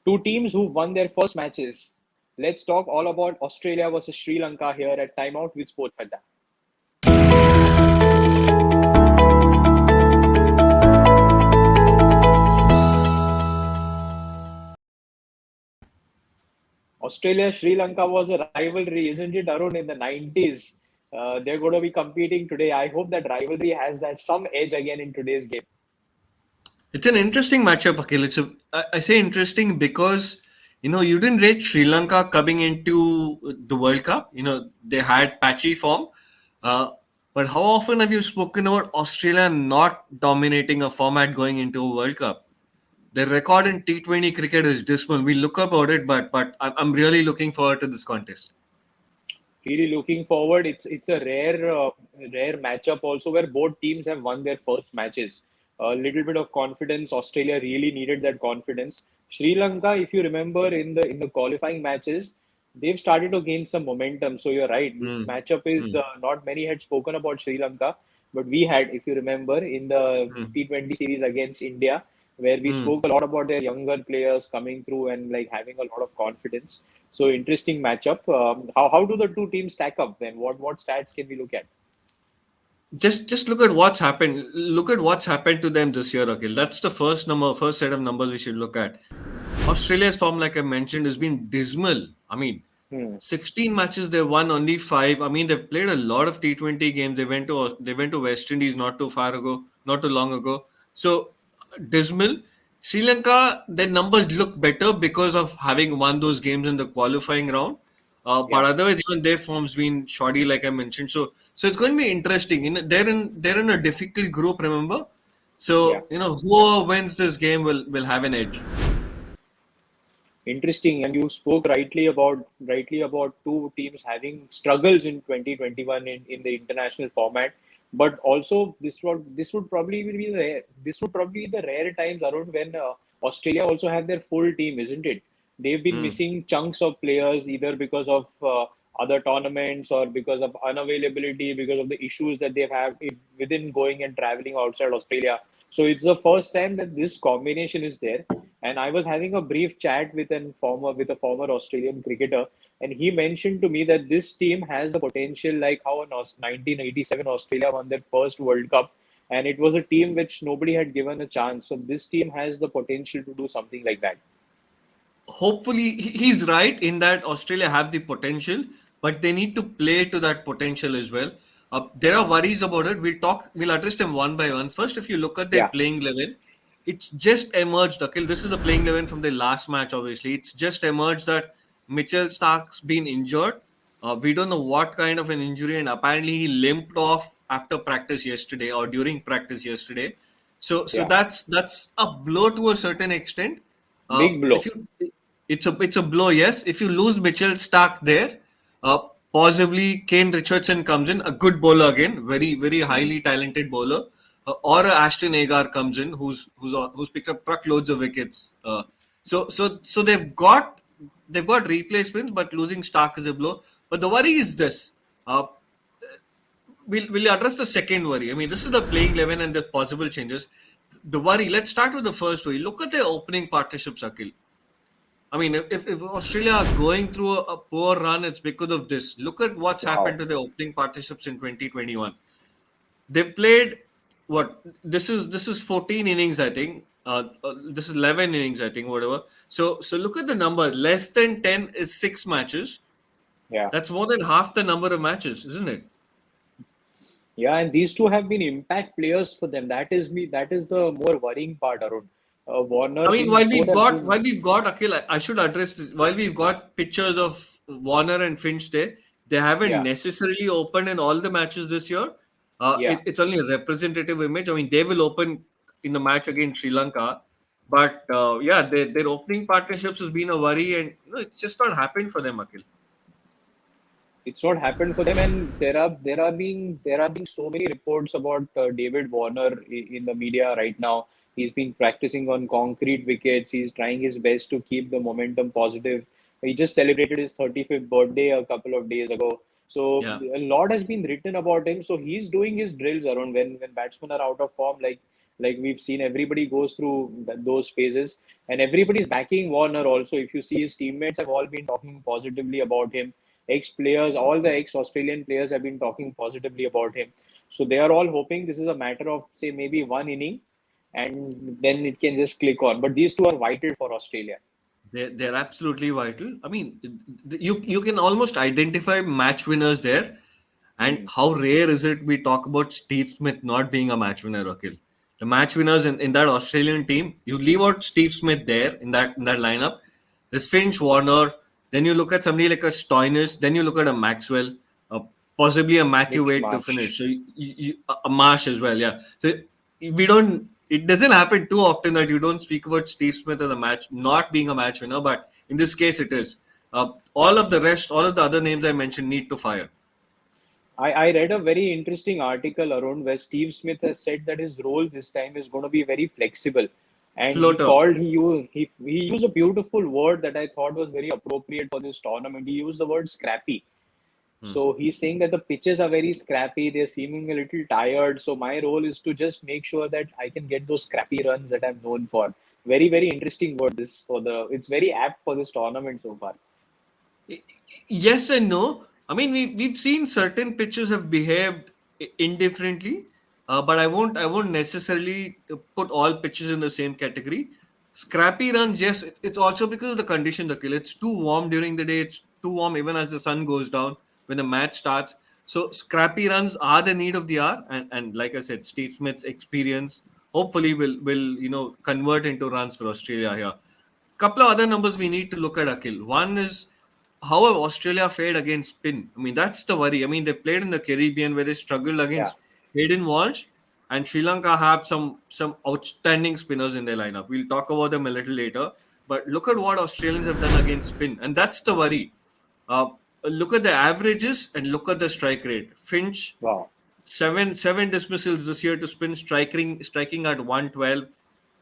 Two teams who won their first matches. Let's talk all about Australia versus Sri Lanka here at Timeout with Sports Adda. Australia Sri Lanka was a rivalry, isn't it, Arun, in the 90s? They're going to be competing today. I hope that rivalry has that some edge again in today's game. It's an interesting matchup, Akhil. I say interesting because you didn't rate Sri Lanka coming into the World Cup. They had patchy form, uh, but how often have you spoken about Australia not dominating a format going into a World Cup? Their record in T20 cricket is dismal. We look about it, but I'm really looking forward to this contest. Really looking forward. It's a rare matchup also where both teams have won their first matches. A little bit of confidence. Australia really needed that confidence. Sri Lanka, if you remember in the qualifying matches, they've started to gain some momentum. So you're right. This Hmm. matchup is Hmm. not many had spoken about Sri Lanka, but we had, if you remember, in the Hmm. T20 series against India, where we Hmm. spoke a lot about their younger players coming through and like having a lot of confidence. So interesting matchup. How do the two teams stack up then? What stats can we look at? Just look at what's happened. Look at what's happened to them this year, Akhil. That's the first set of numbers we should look at. Australia's form, like I mentioned, has been dismal. I mean, Hmm. 16 matches they won, only five. I mean, they've played a lot of T20 games. They went to West Indies not too long ago. So dismal. Sri Lanka, their numbers look better because of having won those games in the qualifying round. But Yeah, otherwise, even their form's been shoddy, like I mentioned. So it's going to be interesting. They're in a difficult group. Remember, yeah. so whoever wins this game will have an edge. Interesting. And you spoke rightly about two teams having struggles in 2021 in the international format. But also this would probably be the rare times around when Australia also have their full team, isn't it? They've been Hmm. missing chunks of players either because of other tournaments or because of unavailability, because of the issues that they've had within going and traveling outside Australia. So it's the first time that this combination is there. And I was having a brief chat with a former Australian cricketer, and he mentioned to me that this team has the potential like how in 1987 Australia won their first World Cup, and it was a team which nobody had given a chance. So this team has the potential to do something like that. Hopefully he's right in that Australia have the potential, but they need to play to that potential as well. There are worries about it. We'll address them one by one. First, if you look at their Yeah, playing 11, it's just emerged, Akhil. This is the playing 11 from the last match, obviously. It's just emerged that Mitchell Stark's been injured. We don't know what kind of an injury, and apparently he limped off after practice yesterday or during practice yesterday. So yeah, that's a blow to a certain extent. big If blow. you it's a blow, yes. If you lose Mitchell Stark there, uh, possibly Kane Richardson comes in, a good bowler again, very very Hmm. highly talented bowler, or Ashton Agar comes in, who's picked up truckloads of wickets. So they've got replacements, but losing Stark is a blow. But the worry is this. Uh, we'll address the second worry. I mean, this is the playing 11 and the possible changes. The worry. Let's start with the first worry. Look at their opening partnerships, Akil. I mean, if Australia are going through a poor run, it's because of this. Look at what's happened Wow. to the opening partnerships in 2021. They've played what? This is 14 innings, I think. This is 11 innings, I think, whatever. So look at the number. Less than 10 is 6 matches. Yeah. That's more than half the number of matches, isn't it? Yeah, and these two have been impact players for them. That is the more worrying part, Arun. I Warner, mean, these both have while been. we've got Akhil, I should address this. While we've got pictures of Warner and Finch there, they haven't Yeah, necessarily opened in all the matches this year. yeah. It's only a representative image. I mean, they will open in the match against Sri Lanka, but yeah, their opening partnerships has been a worry, and it's just not happened for them, Akhil. It's not happened for them, and there are being so many reports about David Warner in the media right now. He's been practicing on concrete wickets. He's trying his best to keep the momentum positive. He just celebrated his 35th birthday a couple of days ago. So Yeah. a lot has been written about him. So he's doing his drills around when batsmen are out of form. Like Like we've seen, everybody goes through those phases, and everybody's backing Warner also. If you see, his teammates have all been talking positively about him. Ex-players, all the ex-Australian players have been talking positively about him. So they are all hoping this is a matter of, say, maybe one inning, and then it can just click on. But these two are vital for Australia. They're absolutely vital. I mean, you can almost identify match winners there. And Hmm. how rare is it we talk about Steve Smith not being a match winner, Akhil? The match winners in that Australian team, you leave out Steve Smith there in that lineup. There's Finch, Warner. Then you look at somebody like a Stoinis. Then you look at a Maxwell, uh, possibly a Matthew Mitch Wade to Marsh. finish. So a Marsh as well, yeah. So we don't. It doesn't happen too often that you don't speak about Steve Smith as a match not being a match winner, but in this case it is. All of the rest, all of the other names I mentioned need to fire. I read a very interesting article around where Steve Smith has said that his role this time is going to be very flexible. And Floater. he used a beautiful word that I thought was very appropriate for this tournament. He used the word scrappy. So he's saying that the pitches are very scrappy, they're seeming a little tired. So my role is to just make sure that I can get those scrappy runs that I'm known for. Very, very interesting word this for the it's very apt for this tournament so far. Yes and no. I mean, we've seen certain pitches have behaved indifferently, but I won't necessarily put all pitches in the same category. Scrappy runs, yes, it's also because of the condition. The kill, it's too warm during the day. It's too warm even as the sun goes down when the match starts. So scrappy runs are the need of the hour, and like I said, Steve Smith's experience hopefully will convert into runs for Australia here. Couple of other numbers we need to look at, Akhil. One is how have Australia fared against spin? I mean, that's the worry. I mean, they played in the Caribbean where they struggled Yeah. against Hayden Walsh, and Sri Lanka have some outstanding spinners in their lineup. We'll talk about them a little later. But look at what Australians have done against spin, and that's the worry. Uh, Look at the averages and look at the strike rate. Finch Wow. seven dismissals this year to spin, striking at 112.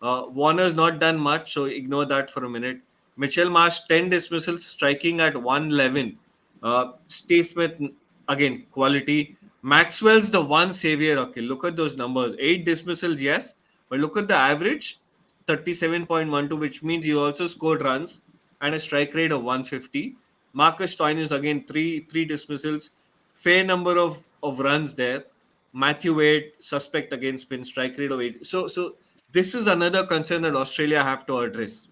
Warner's not done much, so ignore that for a minute. Mitchell Marsh 10 dismissals, striking at 111. Steve Smith again quality. Maxwell's the one savior. Okay, look at those numbers. 8 dismissals, yes, but look at the average, 37.12, which means he also scored runs and a strike rate of 150. Marcus Stoinis again three dismissals, fair number of runs there. Matthew Wade suspect against spin, strike rate of 8. So this is another concern that Australia have to address.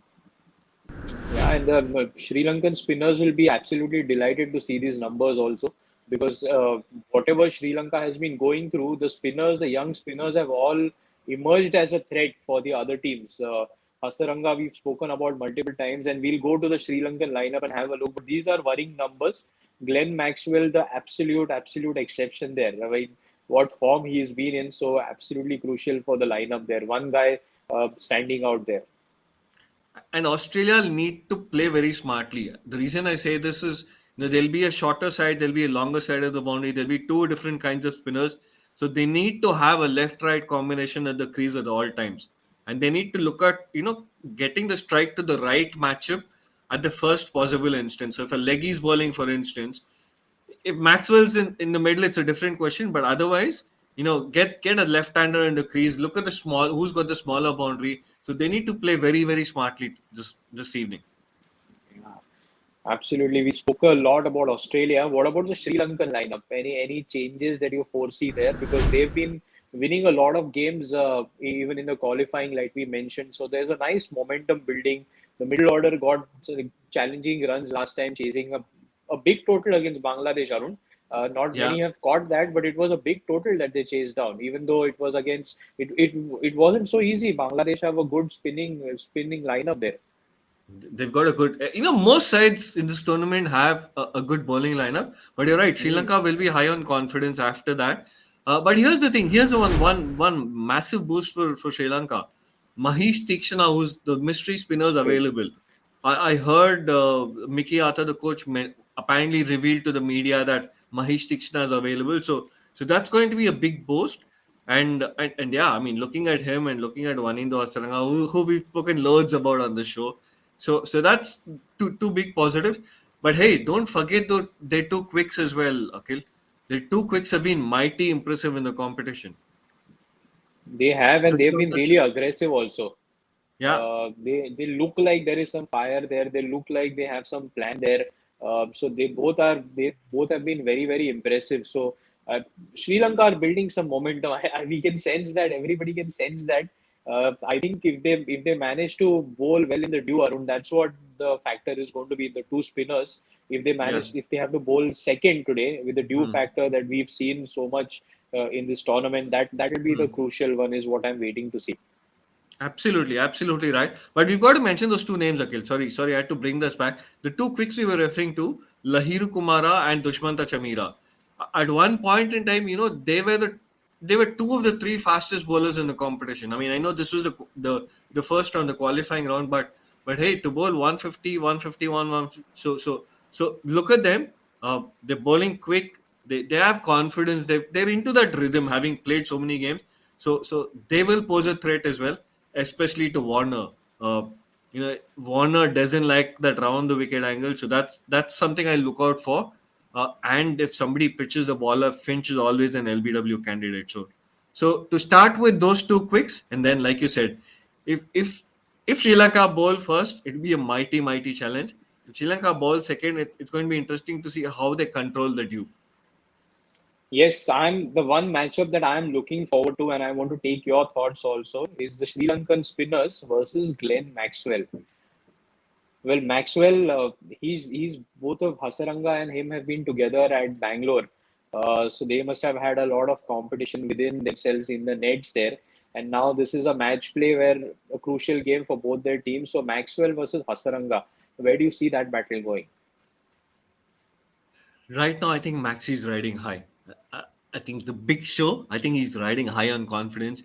Yeah, and the Sri Lankan spinners will be absolutely delighted to see these numbers also because whatever Sri Lanka has been going through, the spinners, the young spinners have all emerged as a threat for the other teams. Hasaranga, we've spoken about multiple times, and we'll go to the Sri Lankan lineup and have a look. But these are worrying numbers. Glenn Maxwell, the absolute exception there. I mean, what form he's been in, so absolutely crucial for the lineup there. One guy standing out there. And Australia need to play very smartly. The reason I say this is, there'll be a shorter side, there'll be a longer side of the boundary, there'll be two different kinds of spinners. So they need to have a left-right combination at the crease at all times. And they need to look at, getting the strike to the right matchup at the first possible instance. So if a leggy is bowling, for instance, if Maxwell's in the middle, it's a different question. But otherwise, get a left-hander in the crease. Look at the small who's got the smaller boundary. So they need to play very very smartly this evening. Absolutely. We spoke a lot about Australia. What about the Sri Lankan lineup? Any changes that you foresee there? Because they've been winning a lot of games, even in the qualifying, like we mentioned. So there's a nice momentum building. The middle order got challenging runs last time, chasing a big total against Bangladesh, Arun. Not Yeah, many have caught that, but it was a big total that they chased down. Even though it was against it wasn't so easy. Bangladesh have a good spinning lineup there. they've got a good. Most sides in this tournament have a good bowling lineup. But you're right, Sri Mm, Lanka will be high on confidence after that. But here's the thing. Here's the one massive boost for Sri Lanka. Mahesh Tikshana, who's the mystery spinners true. available. I heard Mickey Arthur, the coach, apparently revealed to the media that Mahesh Tikshana is available. So that's going to be a big boost. And yeah, I mean, looking at him and looking at Wanindo Hasaranga, who we've spoken loads about on the show. So that's two big positives. But hey, don't forget their two quicks as well, Akhil. Their two quicks have been mighty impressive in the competition. They have, to and they've show been that. really aggressive also. Yeah, They look like there is some fire there. They look like they have some plan there. So they both have been very very impressive. So Sri Lanka are building some momentum. We can sense that. Everybody can sense that. I think if they manage to bowl well in the due, Arun, that's what the factor is going to be. The two spinners. yeah. If they have to bowl second today with the due Hmm. factor that we've seen so much in this tournament, that will be the crucial one. Is what I'm waiting to see. Absolutely, absolutely right. But we've got to mention those two names, Akhil. Sorry, I had to bring this back. The two quicks we were referring to, Lahiru Kumara and Dushmanta Chamira. At one point in time, they were two of the three fastest bowlers in the competition. I mean, I know this was the first round, the qualifying round, but hey, to bowl 150, 151, 150, so look at them. They're bowling quick. They have confidence. They're into that rhythm, having played so many games. So they will pose a threat as well, especially to Warner. Warner doesn't like that round the wicket angle, so that's something I look out for. And if somebody pitches the ball up, Finch is always an LBW candidate. So to start with those two quicks, and then like you said, if if if Sri Lanka bowl first, it'll be a mighty challenge. If Sri Lanka bowl second, it's going to be interesting to see how they control the dew. Yes, I'm the one matchup that I'm looking forward to, and I want to take your thoughts also, is the Sri Lankan spinners versus Glenn Maxwell. Well, Maxwell, he's both of Hasaranga and him have been together at Bangalore, so they must have had a lot of competition within themselves in the nets there. And now this is a match play where a crucial game for both their teams. So Maxwell versus Hasaranga, where do you see that battle going? Right now, I think Maxi is riding high. I, I think the big show, I think he's riding high on confidence.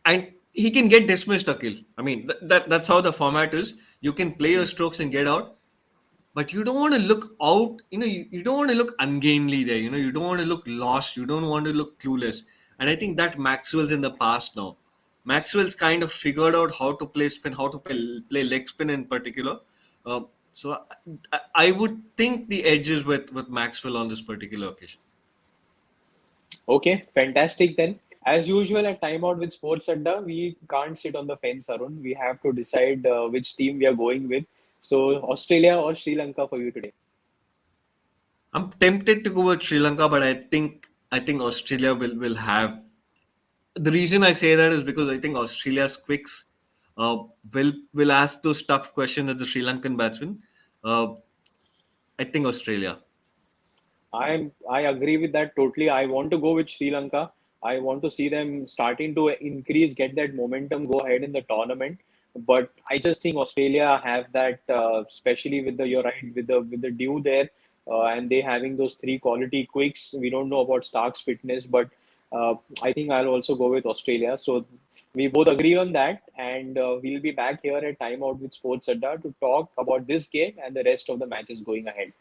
And he can get dismissed, Akil. I mean, that's how the format is. You can play your strokes and get out, but you don't want to look out, you don't want to look ungainly there, you don't want to look lost, you don't want to look clueless. And I think that Maxwell's in the past now. Maxwell's kind of figured out how to play spin, how to play leg spin in particular. So I would think the edge is with Maxwell on this particular occasion. Okay, fantastic then. As usual at Timeout with Sports Adda, we can't sit on the fence, Arun. We have to decide which team we are going with. So, Australia or Sri Lanka for you today? I'm tempted to go with Sri Lanka, but I think Australia will have. The reason I say that is because I think Australia's quicks uh, will ask those tough questions at the Sri Lankan batsmen. Uh, I think Australia. I agree with that totally. I want to go with Sri Lanka. I want to see them starting to increase, get that momentum, go ahead in the tournament. But I just think Australia have that, especially with the you're right with the due there, and they having those three quality quicks. We don't know about Stark's fitness, but I think I'll also go with Australia. So we both agree on that, and we'll be back here at Time Out with Sports Adda to talk about this game and the rest of the matches going ahead.